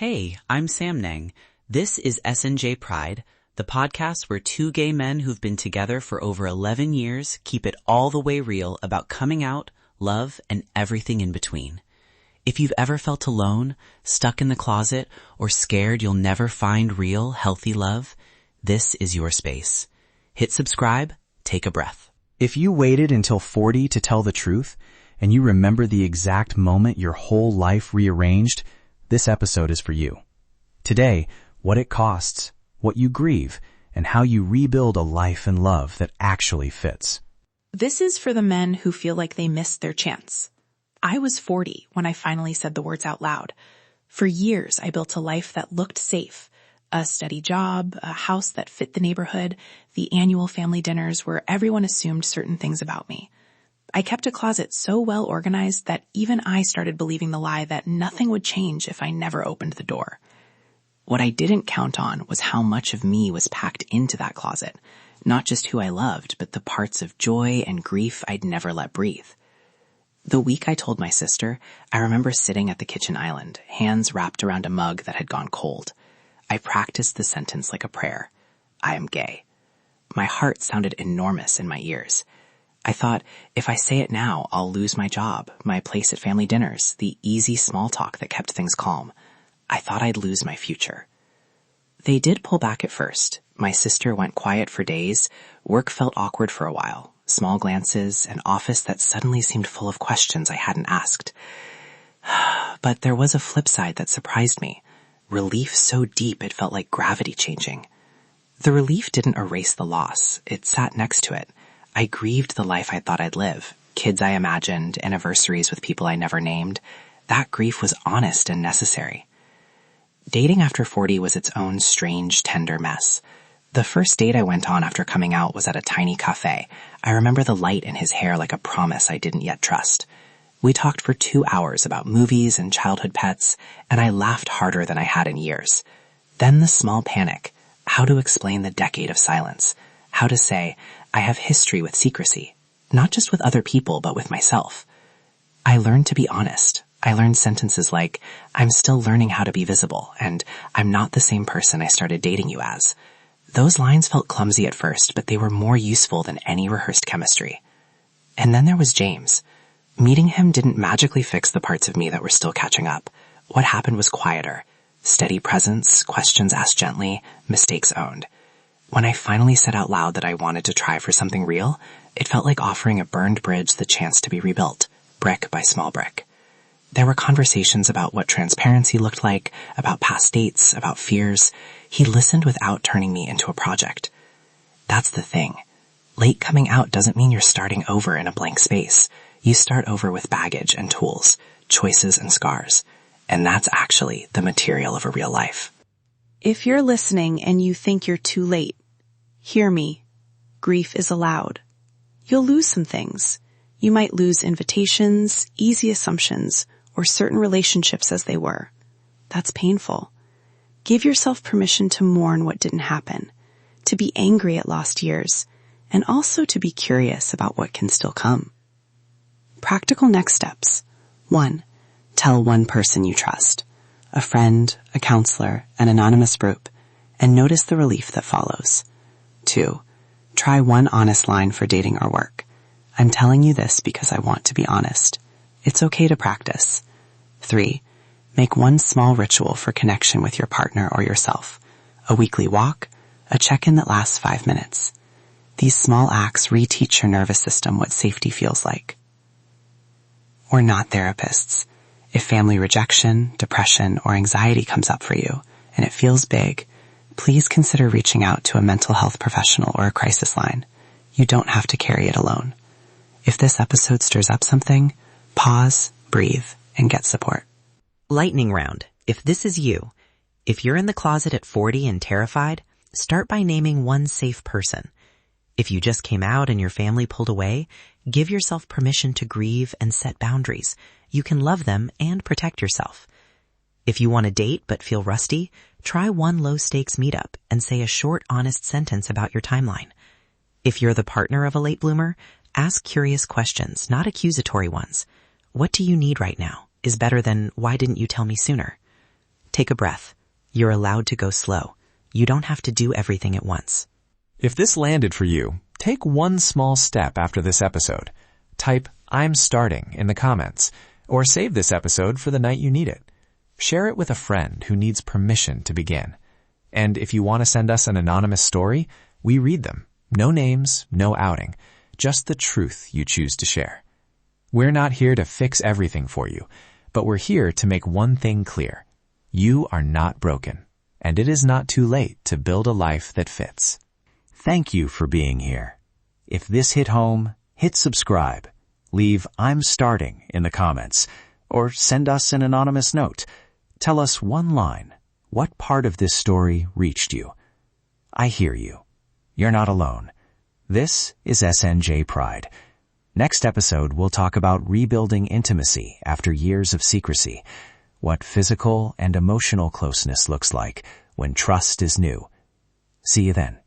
Hey, I'm Samnang. This is S&J Pride, the podcast where two gay men who've been together for over 11 years keep it all the way real about coming out, love, and everything in between. If you've ever felt alone, stuck in the closet, or scared you'll never find real, healthy love, this is your space. Hit subscribe, take a breath. If you waited until 40 to tell the truth, and you remember the exact moment your whole life rearranged, this episode is for you. Today, what it costs, what you grieve, and how you rebuild a life and love that actually fits. This is for the men who feel like they missed their chance. I was 40 when I finally said the words out loud. For years, I built a life that looked safe. A steady job, a house that fit the neighborhood, the annual family dinners where everyone assumed certain things about me. I kept a closet so well organized that even I started believing the lie that nothing would change if I never opened the door. What I didn't count on was how much of me was packed into that closet. Not just who I loved, but the parts of joy and grief I'd never let breathe. The week I told my sister, I remember sitting at the kitchen island, hands wrapped around a mug that had gone cold. I practiced the sentence like a prayer. I am gay. My heart sounded enormous in my ears. I thought, if I say it now, I'll lose my job, my place at family dinners, the easy small talk that kept things calm. I thought I'd lose my future. They did pull back at first. My sister went quiet for days. Work felt awkward for a while. Small glances, an office that suddenly seemed full of questions I hadn't asked. But there was a flip side that surprised me. Relief so deep it felt like gravity changing. The relief didn't erase the loss. It sat next to it. I grieved the life I thought I'd live. Kids I imagined, anniversaries with people I never named. That grief was honest and necessary. Dating after 40 was its own strange, tender mess. The first date I went on after coming out was at a tiny cafe. I remember the light in his hair like a promise I didn't yet trust. We talked for 2 hours about movies and childhood pets, and I laughed harder than I had in years. Then the small panic. How to explain the decade of silence. How to say, I have history with secrecy. Not just with other people, but with myself. I learned to be honest. I learned sentences like, I'm still learning how to be visible, and I'm not the same person I started dating you as. Those lines felt clumsy at first, but they were more useful than any rehearsed chemistry. And then there was James. Meeting him didn't magically fix the parts of me that were still catching up. What happened was quieter. Steady presence, questions asked gently, mistakes owned. When I finally said out loud that I wanted to try for something real, it felt like offering a burned bridge the chance to be rebuilt, brick by small brick. There were conversations about what transparency looked like, about past dates, about fears. He listened without turning me into a project. That's the thing. Late coming out doesn't mean you're starting over in a blank space. You start over with baggage and tools, choices and scars. And that's actually the material of a real life. If you're listening and you think you're too late, hear me. Grief is allowed. You'll lose some things. You might lose invitations, easy assumptions, or certain relationships as they were. That's painful. Give yourself permission to mourn what didn't happen, to be angry at lost years, and also to be curious about what can still come. Practical next steps. 1. Tell one person you trust. A friend, a counselor, an anonymous group, and notice the relief that follows. 2. Try one honest line for dating or work. I'm telling you this because I want to be honest. It's okay to practice. 3. Make one small ritual for connection with your partner or yourself. A weekly walk, a check-in that lasts 5 minutes. These small acts reteach your nervous system what safety feels like. We're not therapists. If family rejection, depression, or anxiety comes up for you, and it feels big, please consider reaching out to a mental health professional or a crisis line. You don't have to carry it alone. If this episode stirs up something, pause, breathe, and get support. Lightning round. If this is you, if you're in the closet at 40 and terrified, start by naming one safe person. If you just came out and your family pulled away, give yourself permission to grieve and set boundaries. You can love them and protect yourself. If you want to date but feel rusty, try one low-stakes meetup and say a short, honest sentence about your timeline. If you're the partner of a late bloomer, ask curious questions, not accusatory ones. What do you need right now? Is better than, why didn't you tell me sooner? Take a breath. You're allowed to go slow. You don't have to do everything at once. If this landed for you, take one small step after this episode. Type, "I'm starting" in the comments, or save this episode for the night you need it. Share it with a friend who needs permission to begin. And if you want to send us an anonymous story, we read them. No names, no outing, just the truth you choose to share. We're not here to fix everything for you, but we're here to make one thing clear. You are not broken, and it is not too late to build a life that fits. Thank you for being here. If this hit home, hit subscribe. Leave "I'm starting" in the comments, or send us an anonymous note. Tell us one line. What part of this story reached you? I hear you. You're not alone. This is SNJ Pride. Next episode, we'll talk about rebuilding intimacy after years of secrecy, what physical and emotional closeness looks like when trust is new. See you then.